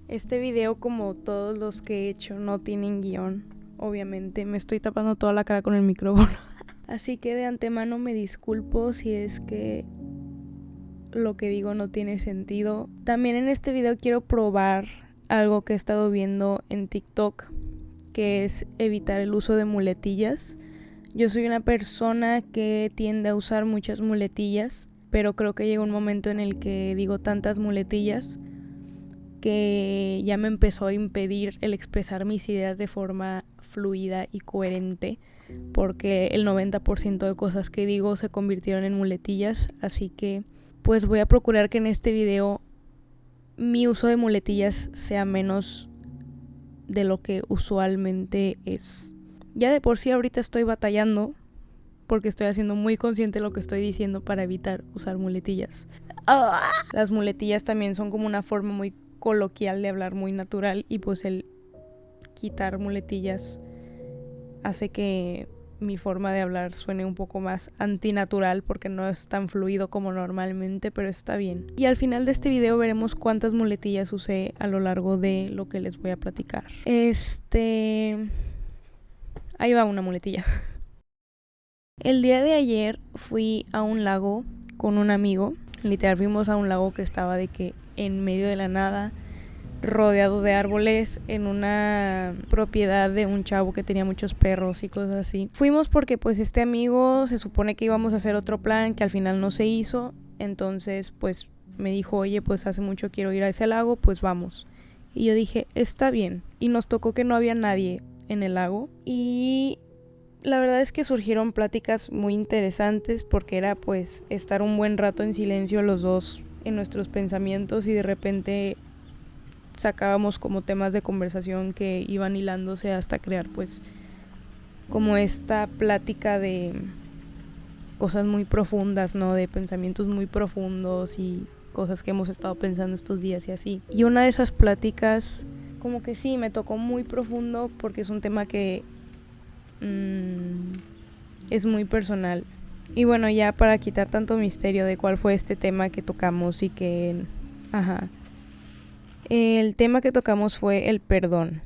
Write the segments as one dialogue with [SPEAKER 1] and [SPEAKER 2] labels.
[SPEAKER 1] Este video, como todos los que he hecho, no tienen guión. Obviamente me estoy tapando toda la cara con el micrófono. Así que de antemano me disculpo si es que lo que digo no tiene sentido. También en este video quiero probar algo que he estado viendo en TikTok, que es evitar el uso de muletillas. Yo soy una persona que tiende a usar muchas muletillas, pero creo que llega un momento en el que digo tantas muletillas que ya me empezó a impedir el expresar mis ideas de forma fluida y coherente, porque el 90% de cosas que digo se convirtieron en muletillas. Así que pues voy a procurar que en este video mi uso de muletillas sea menos de lo que usualmente es. Ya de por sí ahorita estoy batallando porque estoy haciendo muy consciente de lo que estoy diciendo para evitar usar muletillas. Las muletillas también son como una forma muy coloquial de hablar, muy natural, y pues el quitar muletillas hace que mi forma de hablar suene un poco más antinatural porque no es tan fluido como normalmente, pero está bien. Y al final de este video veremos cuántas muletillas usé a lo largo de lo que les voy a platicar. Ahí va una muletilla. El día de ayer fui a un lago con un amigo. Literal fuimos a un lago que estaba de que en medio de la nada, rodeado de árboles, en una propiedad de un chavo que tenía muchos perros y cosas así. Fuimos porque pues este amigo se supone que íbamos a hacer otro plan que al final no se hizo. Entonces pues me dijo, oye, pues hace mucho quiero ir a ese lago, pues vamos. Y yo dije, está bien. Y nos tocó que no había nadie en el lago. Y la verdad es que surgieron pláticas muy interesantes porque era pues estar un buen rato en silencio los dos en nuestros pensamientos, y de repente sacábamos como temas de conversación que iban hilándose hasta crear pues como esta plática de cosas muy profundas, ¿no? De pensamientos muy profundos y cosas que hemos estado pensando estos días y así. Y una de esas pláticas como que sí me tocó muy profundo porque es un tema que es muy personal. Y bueno, ya para quitar tanto misterio de cuál fue este tema que tocamos y que... El tema que tocamos fue el perdón.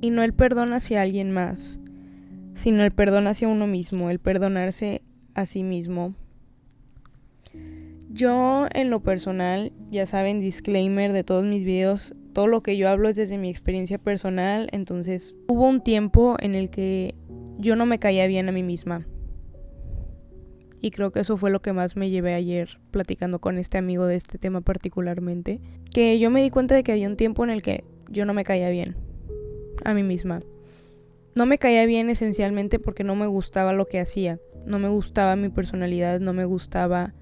[SPEAKER 1] Y no el perdón hacia alguien más, sino el perdón hacia uno mismo, el perdonarse a sí mismo. Yo en lo personal, ya saben, disclaimer de todos mis videos, todo lo que yo hablo es desde mi experiencia personal. Entonces hubo un tiempo en el que yo no me caía bien a mí misma. Y creo que eso fue lo que más me llevé ayer platicando con este amigo de este tema particularmente. Que yo me di cuenta de que había un tiempo en el que yo no me caía bien a mí misma. No me caía bien esencialmente porque no me gustaba lo que hacía. No me gustaba mi personalidad, no me gustaba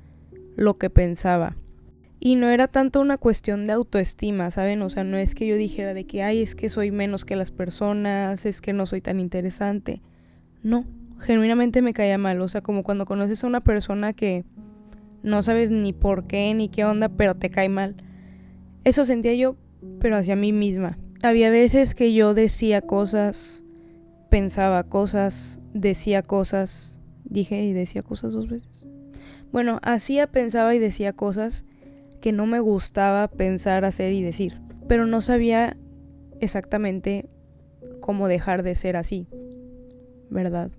[SPEAKER 1] lo que pensaba. Y no era tanto una cuestión de autoestima, ¿saben? O sea, no es que yo dijera de que, ay, es que soy menos que las personas, es que no soy tan interesante. No, genuinamente me caía mal. O sea, como cuando conoces a una persona que no sabes ni por qué ni qué onda, pero te cae mal. Eso sentía yo, pero hacia mí misma. Había veces que yo decía cosas, pensaba cosas, decía cosas. Dije y decía cosas 2 veces. Bueno, hacía, pensaba y decía cosas que no me gustaba pensar, hacer y decir. Pero no sabía exactamente cómo dejar de ser así, ¿verdad?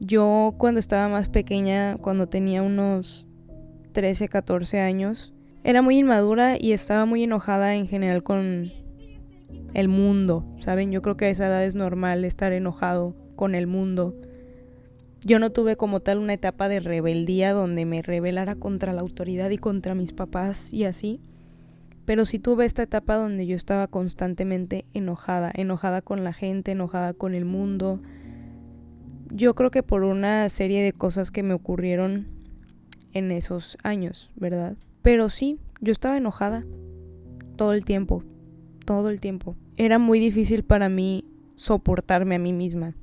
[SPEAKER 1] Yo cuando estaba más pequeña, cuando tenía unos 13, 14 años, era muy inmadura y estaba muy enojada en general con el mundo, ¿saben? Yo creo que a esa edad es normal estar enojado con el mundo. Yo no tuve como tal una etapa de rebeldía donde me rebelara contra la autoridad y contra mis papás y así, pero sí tuve esta etapa donde yo estaba constantemente enojada con la gente, enojada con el mundo. Yo creo que por una serie de cosas que me ocurrieron en esos años, ¿verdad? Pero sí, yo estaba enojada todo el tiempo. Era muy difícil para mí soportarme a mí misma,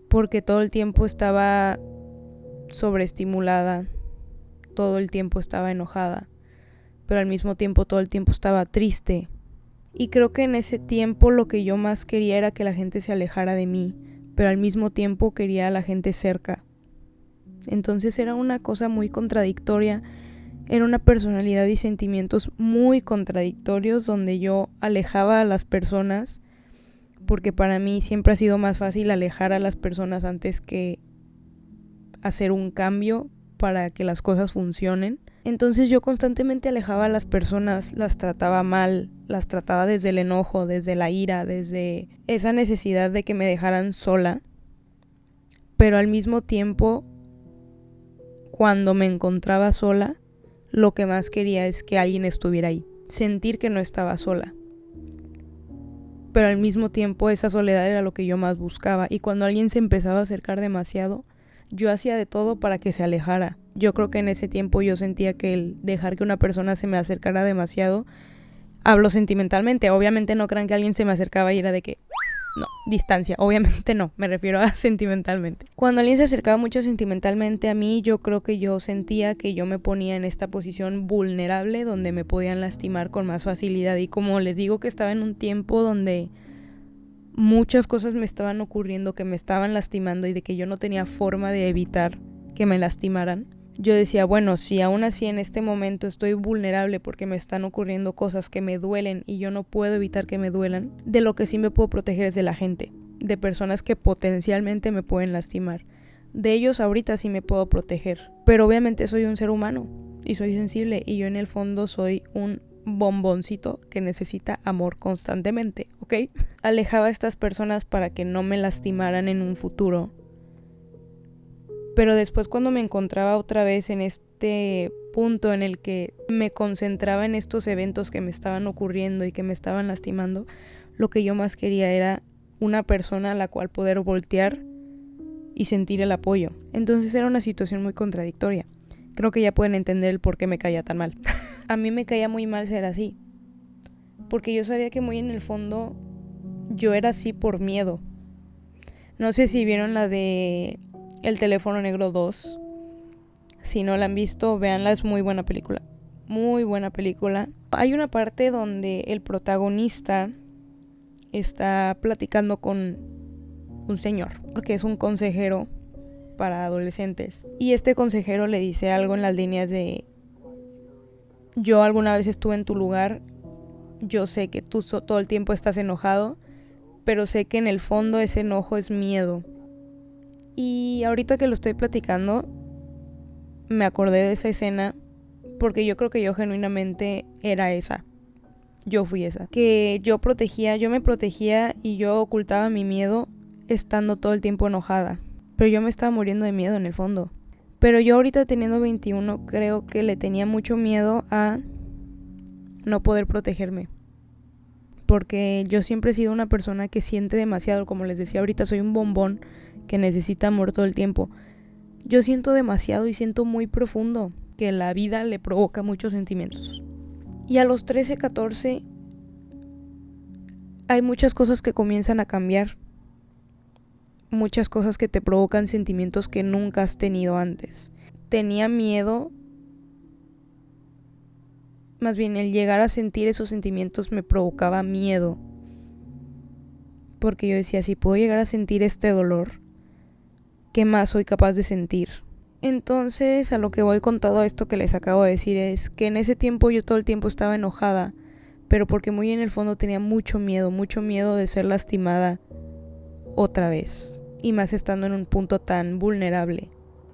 [SPEAKER 1] porque todo el tiempo estaba sobreestimulada, todo el tiempo estaba enojada, pero al mismo tiempo todo el tiempo estaba triste. Y creo que en ese tiempo lo que yo más quería era que la gente se alejara de mí, pero al mismo tiempo quería a la gente cerca. Entonces era una cosa muy contradictoria Era una personalidad y sentimientos muy contradictorios donde yo alejaba a las personas porque para mí siempre ha sido más fácil alejar a las personas antes que hacer un cambio para que las cosas funcionen. Entonces yo constantemente alejaba a las personas, las trataba mal, las trataba desde el enojo, desde la ira, desde esa necesidad de que me dejaran sola. Pero al mismo tiempo, cuando me encontraba sola, lo que más quería es que alguien estuviera ahí, sentir que no estaba sola. Pero al mismo tiempo esa soledad era lo que yo más buscaba, y cuando alguien se empezaba a acercar demasiado, yo hacía de todo para que se alejara. Yo creo que en ese tiempo yo sentía que el dejar que una persona se me acercara demasiado, hablo sentimentalmente, obviamente no crean que alguien se me acercaba y era de que no, distancia, obviamente no, me refiero a sentimentalmente. Cuando alguien se acercaba mucho sentimentalmente a mí, yo creo que yo sentía que yo me ponía en esta posición vulnerable donde me podían lastimar con más facilidad, y como les digo que estaba en un tiempo donde muchas cosas me estaban ocurriendo que me estaban lastimando y de que yo no tenía forma de evitar que me lastimaran, yo decía, bueno, si aún así en este momento estoy vulnerable porque me están ocurriendo cosas que me duelen y yo no puedo evitar que me duelan, de lo que sí me puedo proteger es de la gente, de personas que potencialmente me pueden lastimar. De ellos ahorita sí me puedo proteger, pero obviamente soy un ser humano y soy sensible, y yo en el fondo soy un bomboncito que necesita amor constantemente, ¿ok? Alejaba a estas personas para que no me lastimaran en un futuro. Pero después, cuando me encontraba otra vez en este punto en el que me concentraba en estos eventos que me estaban ocurriendo y que me estaban lastimando, lo que yo más quería era una persona a la cual poder voltear y sentir el apoyo. Entonces era una situación muy contradictoria. Creo que ya pueden entender el por qué me caía tan mal. A mí me caía muy mal ser así, porque yo sabía que muy en el fondo yo era así por miedo. No sé si vieron la de El teléfono negro 2. Si no la han visto, véanla, es muy buena película. Muy buena película. Hay una parte donde el protagonista está platicando con un señor, que es un consejero para adolescentes. Y este consejero le dice algo en las líneas de: yo alguna vez estuve en tu lugar, yo sé que tú todo el tiempo estás enojado, pero sé que en el fondo ese enojo es miedo. Y ahorita que lo estoy platicando, me acordé de esa escena porque yo creo que yo genuinamente era esa. Yo fui esa. Que yo me protegía y yo ocultaba mi miedo estando todo el tiempo enojada. Pero yo me estaba muriendo de miedo en el fondo. Pero yo ahorita teniendo 21 creo que le tenía mucho miedo a no poder protegerme. Porque yo siempre he sido una persona que siente demasiado, como les decía ahorita, soy un bombón que necesita amor todo el tiempo. Yo siento demasiado y siento muy profundo, que la vida le provoca muchos sentimientos. Y a los 13, 14 hay muchas cosas que comienzan a cambiar. Muchas cosas que te provocan sentimientos que nunca has tenido antes. Tenía miedo, más bien el llegar a sentir esos sentimientos me provocaba miedo. Porque yo decía, si puedo llegar a sentir este dolor, ¿qué más soy capaz de sentir? Entonces, a lo que voy con todo esto que les acabo de decir es que en ese tiempo yo todo el tiempo estaba enojada, pero porque muy en el fondo tenía mucho miedo de ser lastimada otra vez, y más estando en un punto tan vulnerable.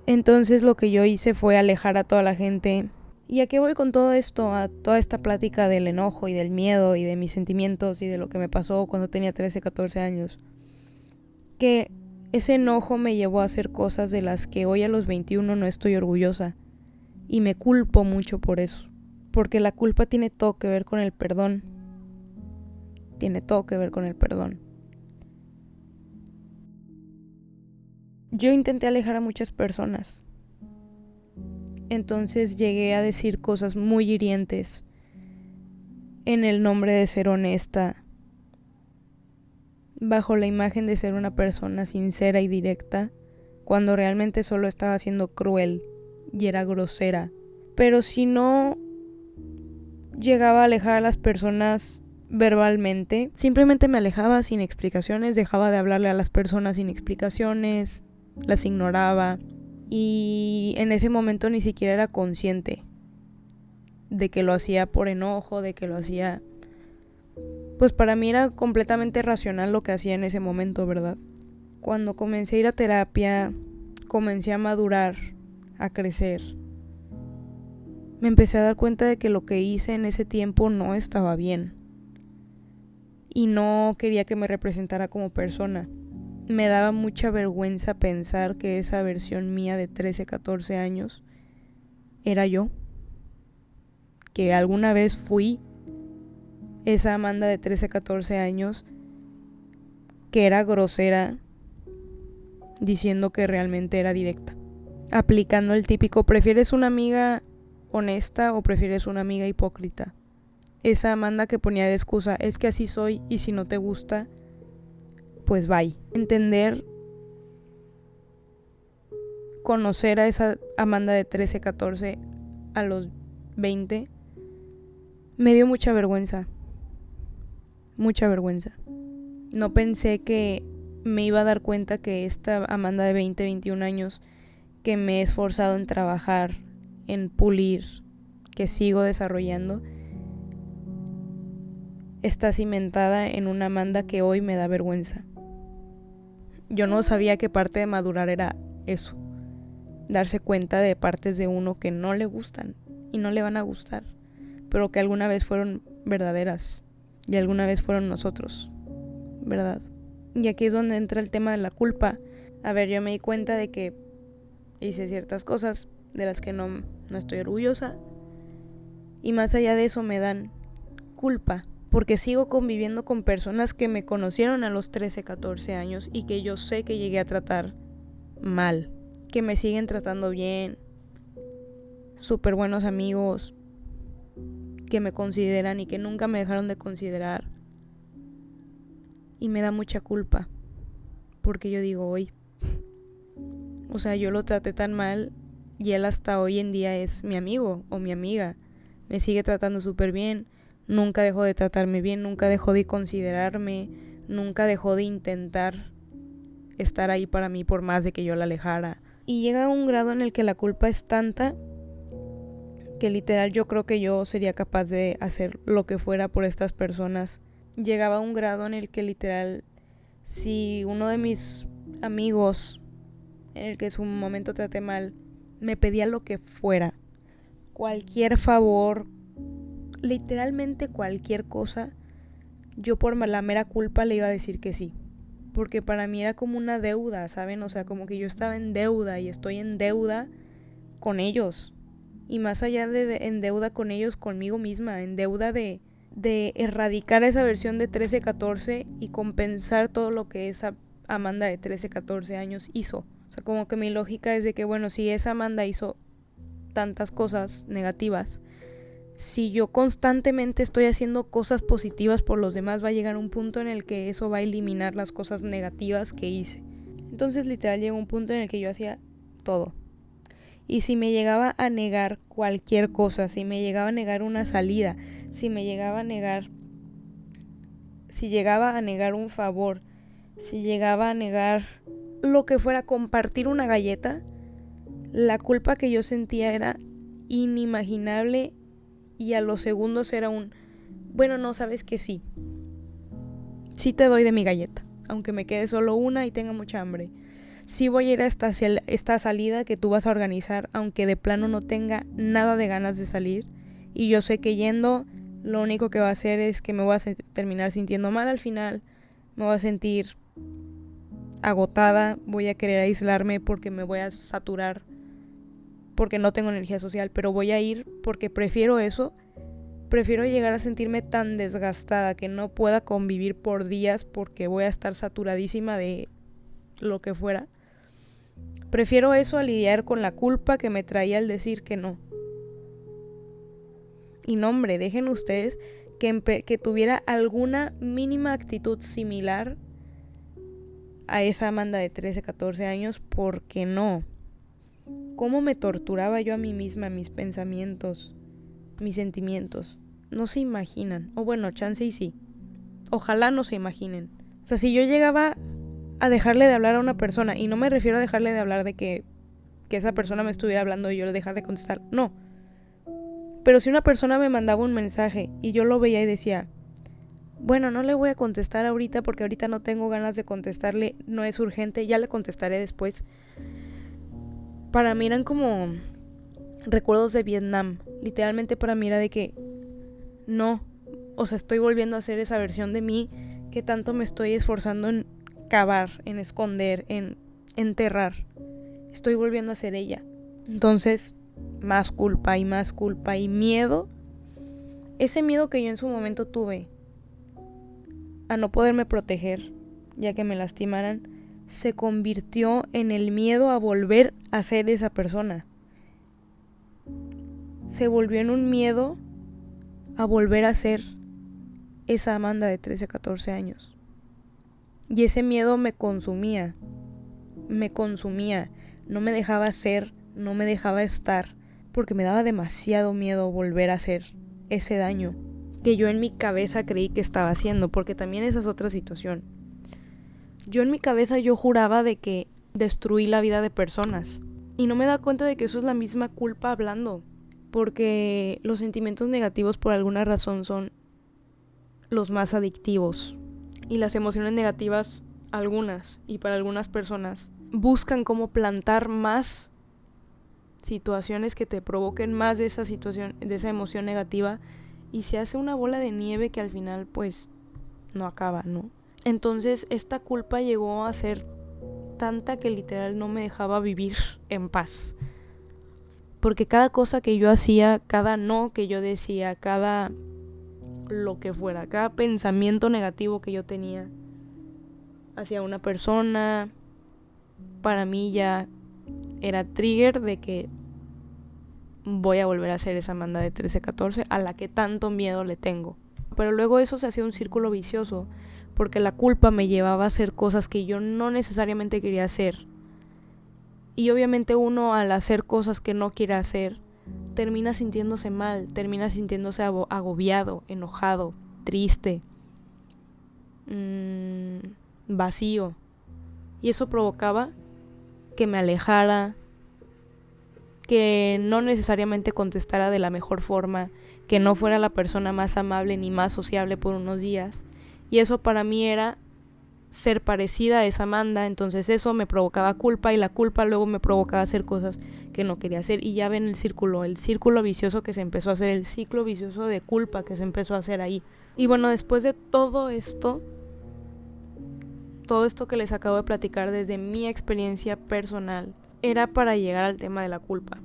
[SPEAKER 1] Entonces lo que yo hice fue alejar a toda la gente. ¿Y a qué voy con todo esto? A toda esta plática del enojo y del miedo y de mis sentimientos y de lo que me pasó cuando tenía 13, 14 años. Que ese enojo me llevó a hacer cosas de las que hoy a los 21 no estoy orgullosa. Y me culpo mucho por eso. Porque la culpa tiene todo que ver con el perdón. Tiene todo que ver con el perdón. Yo intenté alejar a muchas personas. Entonces llegué a decir cosas muy hirientes en el nombre de ser honesta, bajo la imagen de ser una persona sincera y directa, cuando realmente solo estaba siendo cruel y era grosera. Pero si no llegaba a alejar a las personas verbalmente, simplemente me alejaba sin explicaciones, dejaba de hablarle a las personas sin explicaciones, las ignoraba, y en ese momento ni siquiera era consciente de que lo hacía por enojo, de que lo hacía... Pues para mí era completamente racional lo que hacía en ese momento, ¿verdad? Cuando comencé a ir a terapia, comencé a madurar, a crecer, me empecé a dar cuenta de que lo que hice en ese tiempo no estaba bien. Y no quería que me representara como persona. Me daba mucha vergüenza pensar que esa versión mía de 13, 14 años era yo. Que alguna vez fui esa Amanda de 13, 14 años que era grosera, diciendo que realmente era directa. Aplicando el típico, ¿prefieres una amiga honesta o prefieres una amiga hipócrita? Esa Amanda que ponía de excusa, es que así soy y si no te gusta, pues bye. Entender, conocer a esa Amanda de 13, 14 a los 20, me dio mucha vergüenza. Mucha vergüenza. No pensé que me iba a dar cuenta que esta Amanda de 20, 21 años, que me he esforzado en trabajar, en pulir, que sigo desarrollando, está cimentada en una Amanda que hoy me da vergüenza. Yo no sabía que parte de madurar era eso, darse cuenta de partes de uno que no le gustan y no le van a gustar, pero que alguna vez fueron verdaderas y alguna vez fueron nosotros, ¿verdad? Y aquí es donde entra el tema de la culpa. A ver, yo me di cuenta de que hice ciertas cosas de las que no estoy orgullosa, y más allá de eso me dan culpa, porque sigo conviviendo con personas que me conocieron a los 13, 14 años y que yo sé que llegué a tratar mal, que me siguen tratando bien, súper buenos amigos, que me consideran y que nunca me dejaron de considerar. Y me da mucha culpa, porque yo digo, hoy, o sea, yo lo traté tan mal y él hasta hoy en día es mi amigo o mi amiga, me sigue tratando súper bien, nunca dejó de tratarme bien, nunca dejó de considerarme, nunca dejó de intentar estar ahí para mí por más de que yo la alejara. Y llega a un grado en el que la culpa es tanta que literal yo creo que yo sería capaz de hacer lo que fuera por estas personas. Llegaba a un grado en el que literal, si uno de mis amigos, en el que en su momento traté mal, me pedía lo que fuera, cualquier favor, literalmente cualquier cosa, yo por la mera culpa le iba a decir que sí, porque para mí era como una deuda, ¿saben? O sea, como que yo estaba en deuda y estoy en deuda con ellos, y más allá de en deuda con ellos, conmigo misma, en deuda de erradicar esa versión de 13, 14 y compensar todo lo que esa Amanda de 13, 14 años hizo. O sea, como que mi lógica es de que, bueno, si esa Amanda hizo tantas cosas negativas, si yo constantemente estoy haciendo cosas positivas por los demás, va a llegar un punto en el que eso va a eliminar las cosas negativas que hice. Entonces literal llegó un punto en el que yo hacía todo. Y si me llegaba a negar cualquier cosa, si me llegaba a negar una salida, si llegaba a negar un favor, si llegaba a negar lo que fuera, compartir una galleta, la culpa que yo sentía era inimaginable, y a los segundos era bueno, no, sabes que sí te doy de mi galleta, aunque me quede solo una y tenga mucha hambre. Sí voy a ir a esta salida que tú vas a organizar, aunque de plano no tenga nada de ganas de salir, y yo sé que yendo lo único que va a hacer es que me voy a terminar sintiendo mal al final, me voy a sentir agotada, voy a querer aislarme porque me voy a saturar, porque no tengo energía social, pero voy a ir porque prefiero eso, prefiero llegar a sentirme tan desgastada que no pueda convivir por días porque voy a estar saturadísima de lo que fuera. Prefiero eso a lidiar con la culpa que me traía el decir que no. Y no, hombre, dejen ustedes que tuviera alguna mínima actitud similar a esa Amanda de 13, 14 años, porque no. ¿Cómo me torturaba yo a mí misma, mis pensamientos, mis sentimientos? No se imaginan. O bueno, chance y sí. Ojalá no se imaginen. O sea, si yo llegaba a dejarle de hablar a una persona, y no me refiero a dejarle de hablar de que esa persona me estuviera hablando y yo le dejar de contestar, no, Pero si una persona me mandaba un mensaje y yo lo veía y decía, bueno, no le voy a contestar ahorita porque ahorita no tengo ganas de contestarle, no es urgente, ya le contestaré después. Para mí eran como recuerdos de Vietnam. Literalmente para mí era de que no, o sea, estoy volviendo a ser esa versión de mí que tanto me estoy esforzando en cavar, en esconder, en enterrar. Estoy volviendo a ser ella. Entonces, más culpa y miedo. Ese miedo que yo en su momento tuve a no poderme proteger, ya que me lastimaran, se convirtió en el miedo a volver a ser esa persona. Se volvió en un miedo a volver a ser esa Amanda de 13, 14 años. Y ese miedo me consumía, no me dejaba ser, no me dejaba estar, porque me daba demasiado miedo volver a hacer ese daño que yo en mi cabeza creí que estaba haciendo, porque también esa es otra situación. Yo en mi cabeza yo juraba de que destruí la vida de personas y no me da cuenta de que eso es la misma culpa hablando, porque los sentimientos negativos por alguna razón son los más adictivos y las emociones negativas, algunas y para algunas personas, buscan cómo plantar más situaciones que te provoquen más de esa situación, de esa emoción negativa, y se hace una bola de nieve que al final pues no acaba, ¿no? Entonces esta culpa llegó a ser tanta que literal no me dejaba vivir en paz, porque cada cosa que yo hacía, cada no que yo decía, cada lo que fuera, cada pensamiento negativo que yo tenía hacia una persona, para mí ya era trigger de que voy a volver a ser esa Amanda de 13, 14 a la que tanto miedo le tengo. Pero luego eso se hacía un círculo vicioso, porque la culpa me llevaba a hacer cosas que yo no necesariamente quería hacer. Y obviamente uno al hacer cosas que no quiere hacer, termina sintiéndose mal, termina sintiéndose agobiado, enojado, triste, vacío. Y eso provocaba que me alejara, que no necesariamente contestara de la mejor forma, que no fuera la persona más amable ni más sociable por unos días. Y eso para mí era ser parecida a esa Amanda, entonces eso me provocaba culpa y la culpa luego me provocaba hacer cosas que no quería hacer. Y ya ven el círculo vicioso que se empezó a hacer, el ciclo vicioso de culpa que se empezó a hacer ahí. Y bueno, después de todo esto que les acabo de platicar desde mi experiencia personal, era para llegar al tema de la culpa.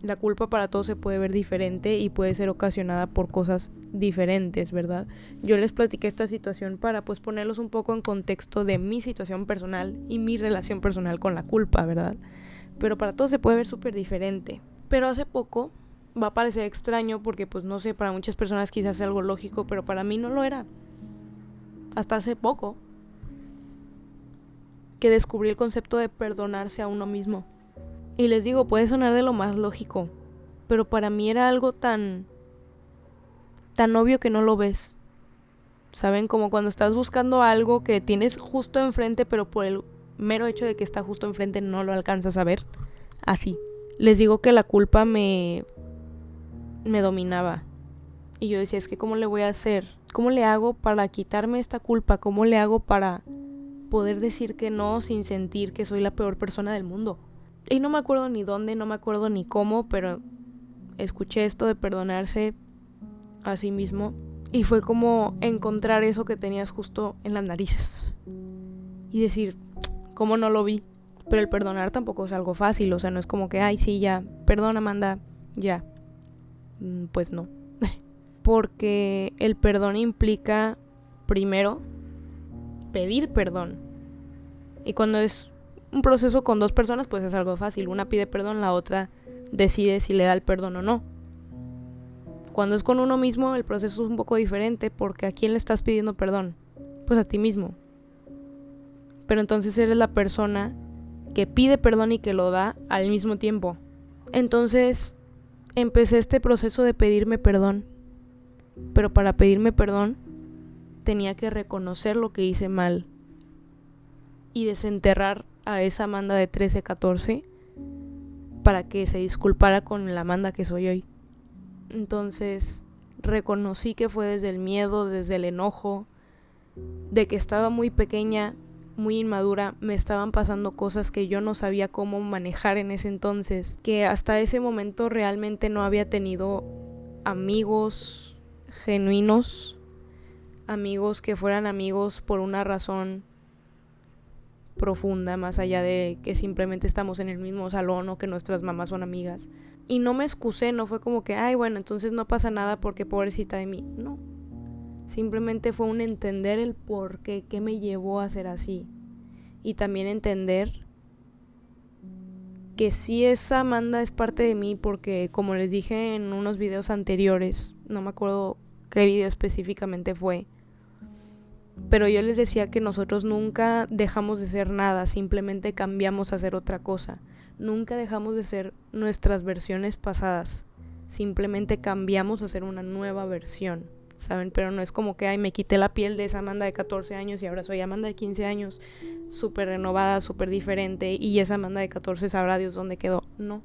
[SPEAKER 1] La culpa para todos se puede ver diferente y puede ser ocasionada por cosas diferentes, ¿verdad? Yo les platiqué esta situación para pues ponerlos un poco en contexto de mi situación personal y mi relación personal con la culpa, ¿verdad? Pero para todos se puede ver súper diferente. Pero hace poco, va a parecer extraño porque pues no sé, para muchas personas quizás sea algo lógico, pero para mí no lo era. Hasta hace poco que descubrí el concepto de perdonarse a uno mismo. Y les digo, puede sonar de lo más lógico, pero para mí era algo tan obvio que no lo ves. ¿Saben? Como cuando estás buscando algo que tienes justo enfrente, pero por el mero hecho de que está justo enfrente no lo alcanzas a ver. Así. Les digo que la culpa me dominaba. Y yo decía, es que ¿cómo le voy a hacer? ¿Cómo le hago para quitarme esta culpa? ¿Cómo le hago para poder decir que no sin sentir que soy la peor persona del mundo? Y no me acuerdo ni dónde, no me acuerdo ni cómo, pero escuché esto de perdonarse a sí mismo y fue como encontrar eso que tenías justo en las narices y decir, ¿cómo no lo vi? Pero el perdonar tampoco es algo fácil, o sea, no es como que, ay, sí, ya, perdona, Amanda, ya. Pues no. Porque el perdón implica, primero, pedir perdón. Y cuando es un proceso con dos personas, pues es algo fácil. Una pide perdón, la otra decide si le da el perdón o no. Cuando es con uno mismo, el proceso es un poco diferente, porque ¿a quién le estás pidiendo perdón? Pues a ti mismo. Pero entonces eres la persona que pide perdón y que lo da al mismo tiempo. Entonces empecé este proceso de pedirme perdón. Pero para pedirme perdón tenía que reconocer lo que hice mal y desenterrar a esa Amanda de 13, 14 para que se disculpara con la Amanda que soy hoy. Entonces reconocí que fue desde el miedo, desde el enojo, de que estaba muy pequeña, muy inmadura, me estaban pasando cosas que yo no sabía cómo manejar en ese entonces, que hasta ese momento realmente no había tenido amigos genuinos, amigos que fueran amigos por una razón profunda, más allá de que simplemente estamos en el mismo salón o que nuestras mamás son amigas. Y no me excusé, no fue como que, ay, bueno, entonces no pasa nada porque pobrecita de mí. No, simplemente fue un entender el por qué me llevó a ser así. Y también entender que sí, esa Amanda es parte de mí porque, como les dije en unos videos anteriores, no me acuerdo qué video específicamente fue, pero yo les decía que nosotros nunca dejamos de ser nada, simplemente cambiamos a ser otra cosa. Nunca dejamos de ser nuestras versiones pasadas, simplemente cambiamos a ser una nueva versión, ¿saben? Pero no es como que, ay, me quité la piel de esa Amanda de 14 años y ahora soy Amanda de 15 años, súper renovada, súper diferente, y esa Amanda de 14 sabrá Dios dónde quedó. No,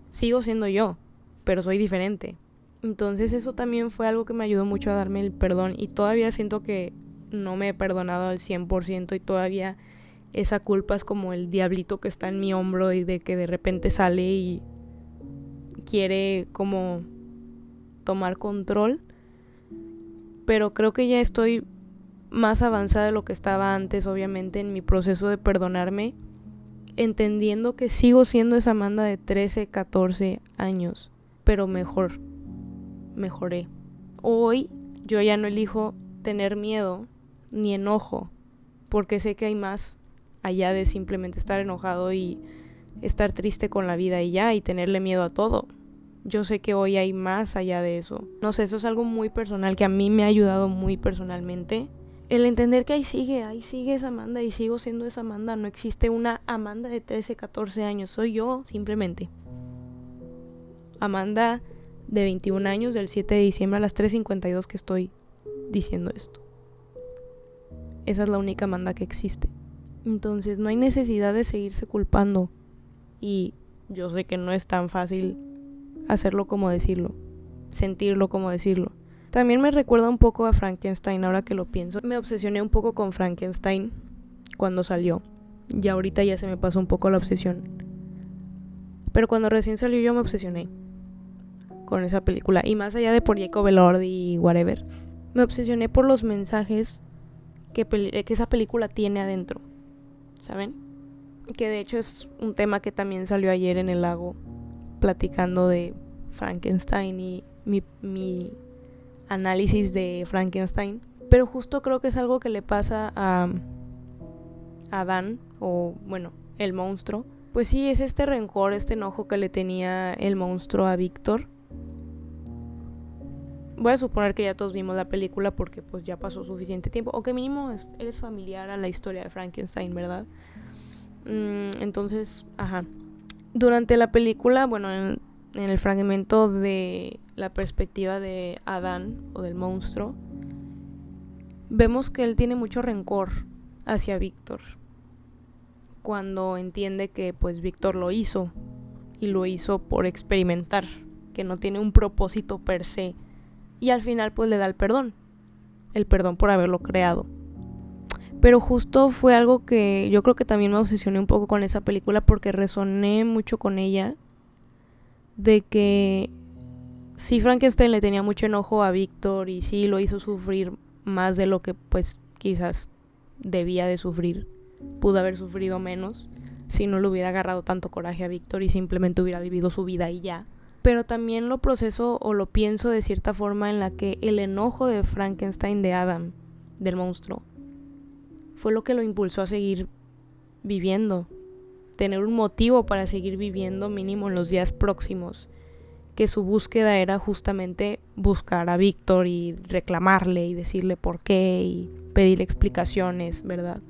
[SPEAKER 1] sigo siendo yo, pero soy diferente. Entonces eso también fue algo que me ayudó mucho a darme el perdón, y todavía siento que no me he perdonado al 100% y todavía esa culpa es como el diablito que está en mi hombro y de que de repente sale y quiere como tomar control. Pero creo que ya estoy más avanzada de lo que estaba antes, obviamente, en mi proceso de perdonarme, entendiendo que sigo siendo esa Amanda de 13, 14 años, pero mejoré. Hoy yo ya no elijo tener miedo ni enojo, porque sé que hay más allá de simplemente estar enojado y estar triste con la vida y ya, y tenerle miedo a todo. Yo sé que hoy hay más allá de eso. No sé, eso es algo muy personal que a mí me ha ayudado muy personalmente. El entender que ahí sigue esa Amanda y sigo siendo esa Amanda. No existe una Amanda de 13, 14 años. Soy yo, simplemente. Amanda de 21 años, del 7 de diciembre a las 3:52 que estoy diciendo esto. Esa es la única Amanda que existe. Entonces no hay necesidad de seguirse culpando. Y yo sé que no es tan fácil hacerlo como decirlo, sentirlo como decirlo. También me recuerda un poco a Frankenstein ahora que lo pienso. Me obsesioné un poco con Frankenstein cuando salió. Y ahorita ya se me pasó un poco la obsesión. Pero cuando recién salió yo me obsesioné con esa película. Y más allá de por Jacob Elordi y whatever, me obsesioné por los mensajes que esa película tiene adentro, ¿saben? Que de hecho es un tema que también salió ayer en el lago, platicando de Frankenstein y mi análisis de Frankenstein. Pero justo creo que es algo que le pasa a Adán, o bueno, el monstruo. Pues sí, es este rencor, este enojo que le tenía el monstruo a Víctor. Voy a suponer que ya todos vimos la película porque pues ya pasó suficiente tiempo, o que mínimo eres familiar a la historia de Frankenstein, ¿verdad? Entonces, durante la película, bueno, en el fragmento de la perspectiva de Adán o del monstruo, vemos que él tiene mucho rencor hacia Víctor cuando entiende que pues Víctor lo hizo y lo hizo por experimentar, que no tiene un propósito per se, y al final pues le da el perdón por haberlo creado. Pero justo fue algo que yo creo que también me obsesioné un poco con esa película porque resoné mucho con ella, de que sí, Frankenstein le tenía mucho enojo a Víctor y sí lo hizo sufrir más de lo que pues quizás debía de sufrir. Pudo haber sufrido menos si no le hubiera agarrado tanto coraje a Víctor y simplemente hubiera vivido su vida y ya. Pero también lo proceso o lo pienso de cierta forma en la que el enojo de Frankenstein, de Adam, del monstruo, fue lo que lo impulsó a seguir viviendo, tener un motivo para seguir viviendo mínimo en los días próximos, que su búsqueda era justamente buscar a Víctor y reclamarle y decirle por qué y pedirle explicaciones, ¿verdad?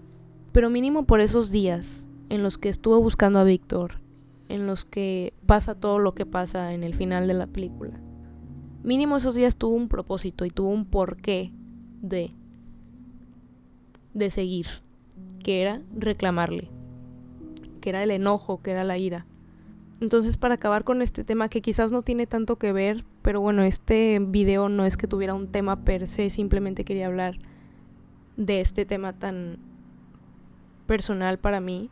[SPEAKER 1] Pero mínimo por esos días en los que estuvo buscando a Víctor, en los que pasa todo lo que pasa en el final de la película, mínimo esos días tuvo un propósito y tuvo un porqué de seguir, que era reclamarle, que era el enojo, que era la ira. Entonces, para acabar con este tema que quizás no tiene tanto que ver, pero bueno, este video no es que tuviera un tema per se, simplemente quería hablar de este tema tan personal para mí,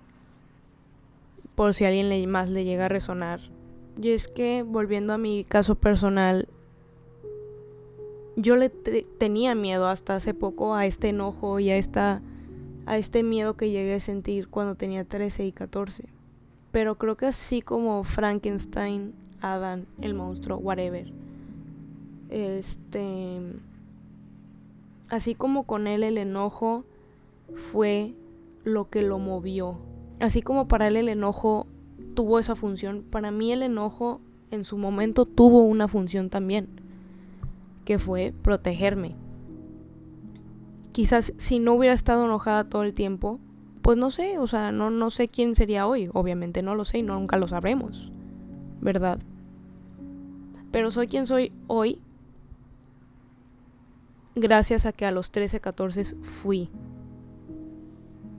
[SPEAKER 1] por si a alguien más le llega a resonar. Y es que, volviendo a mi caso personal, yo le tenía miedo hasta hace poco a este enojo y a este miedo que llegué a sentir cuando tenía 13 y 14. Pero creo que así como Frankenstein, Adán, el monstruo, whatever, así como con él el enojo fue lo que lo movió. Así como para él el enojo tuvo esa función, para mí el enojo en su momento tuvo una función también, que fue protegerme. Quizás si no hubiera estado enojada todo el tiempo, pues no sé, o sea, no sé quién sería hoy. Obviamente no lo sé y nunca lo sabremos, ¿verdad? Pero soy quien soy hoy gracias a que a los 13, 14 fui.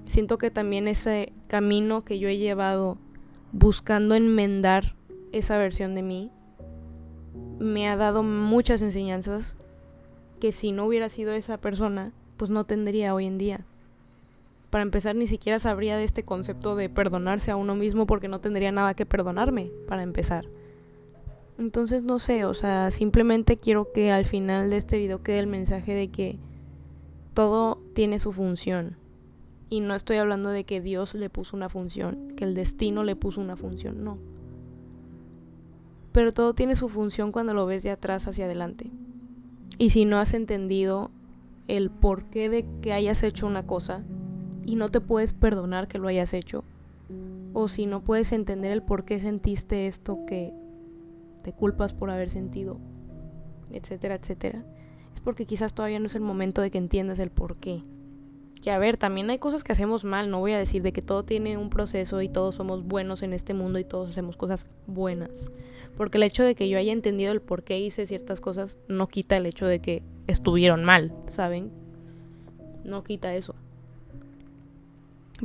[SPEAKER 1] Siento que también ese camino que yo he llevado buscando enmendar esa versión de mí me ha dado muchas enseñanzas que si no hubiera sido esa persona, pues no tendría hoy en día. Para empezar, ni siquiera sabría de este concepto de perdonarse a uno mismo porque no tendría nada que perdonarme, para empezar. Entonces no sé, o sea, simplemente quiero que al final de este video quede el mensaje de que todo tiene su función. Y no estoy hablando de que Dios le puso una función, que el destino le puso una función, no. Pero todo tiene su función cuando lo ves de atrás hacia adelante. Y si no has entendido el porqué de que hayas hecho una cosa y no te puedes perdonar que lo hayas hecho, o si no puedes entender el por qué sentiste esto que te culpas por haber sentido, etcétera, etcétera, es porque quizás todavía no es el momento de que entiendas el por qué. Que a ver, también hay cosas que hacemos mal, no voy a decir de que todo tiene un proceso y todos somos buenos en este mundo y todos hacemos cosas buenas, porque el hecho de que yo haya entendido el por qué hice ciertas cosas no quita el hecho de que estuvieron mal, ¿saben? No quita eso.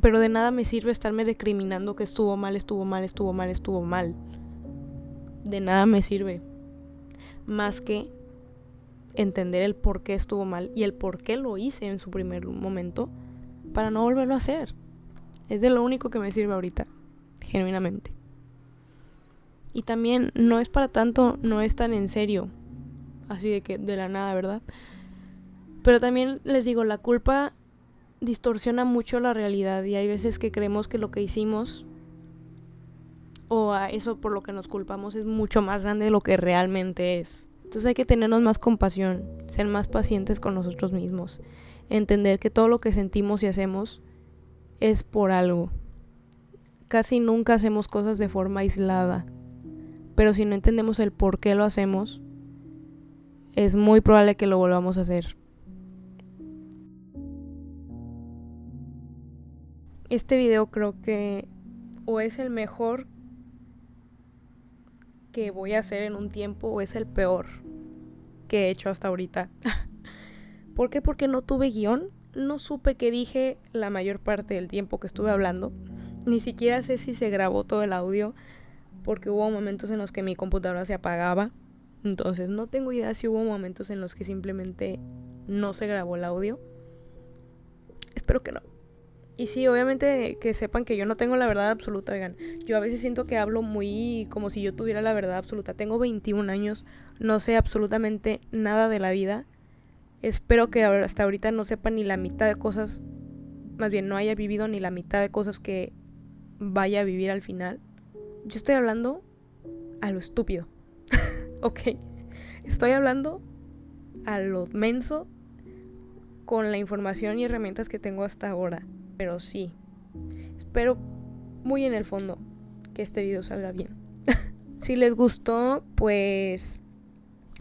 [SPEAKER 1] Pero de nada me sirve estarme recriminando que estuvo mal. De nada me sirve. Más que entender el por qué estuvo mal y el por qué lo hice en su primer momento para no volverlo a hacer. Es de lo único que me sirve ahorita, genuinamente. Y también no es para tanto, no es tan en serio, así de que de la nada, ¿verdad? Pero también les digo, la culpa distorsiona mucho la realidad y hay veces que creemos que lo que hicimos o a eso por lo que nos culpamos es mucho más grande de lo que realmente es. Entonces hay que tenernos más compasión, ser más pacientes con nosotros mismos, entender que todo lo que sentimos y hacemos es por algo. Casi nunca hacemos cosas de forma aislada, pero si no entendemos el por qué lo hacemos, es muy probable que lo volvamos a hacer. Este video creo que o es el mejor que voy a hacer en un tiempo o es el peor que he hecho hasta ahorita. ¿Por qué? Porque no tuve guión, no supe qué dije la mayor parte del tiempo que estuve hablando, ni siquiera sé si se grabó todo el audio porque hubo momentos en los que mi computadora se apagaba, entonces no tengo idea si hubo momentos en los que simplemente no se grabó el audio. Espero que no. Y sí, obviamente que sepan que yo no tengo la verdad absoluta, oigan. Yo a veces siento que hablo muy como si yo tuviera la verdad absoluta. Tengo 21 años, no sé absolutamente nada de la vida. Espero que hasta ahorita no sepa ni la mitad de cosas, más bien no haya vivido ni la mitad de cosas que vaya a vivir al final. Yo estoy hablando a lo estúpido, ok. Estoy hablando a lo menso con la información y herramientas que tengo hasta ahora. Pero sí, espero muy en el fondo que este video salga bien. Si les gustó, pues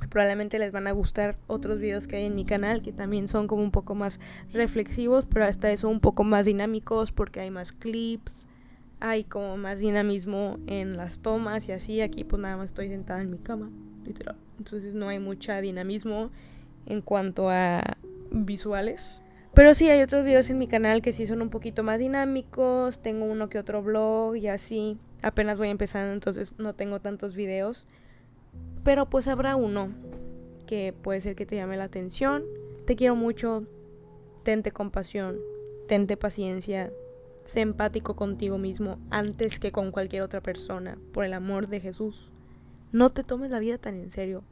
[SPEAKER 1] probablemente les van a gustar otros videos que hay en mi canal, que también son como un poco más reflexivos, pero hasta eso un poco más dinámicos porque hay más clips, hay como más dinamismo en las tomas y así. Aquí pues nada más estoy sentada en mi cama, literal. Entonces no hay mucha dinamismo en cuanto a visuales. Pero sí, hay otros videos en mi canal que sí son un poquito más dinámicos. Tengo uno que otro vlog y así. Apenas voy empezando, entonces no tengo tantos videos. Pero pues habrá uno que puede ser que te llame la atención. Te quiero mucho. Tente compasión. Tente paciencia. Sé empático contigo mismo antes que con cualquier otra persona. Por el amor de Jesús. No te tomes la vida tan en serio.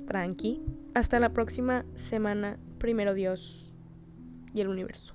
[SPEAKER 1] Tranqui. Hasta la próxima semana. Primero Dios y el universo.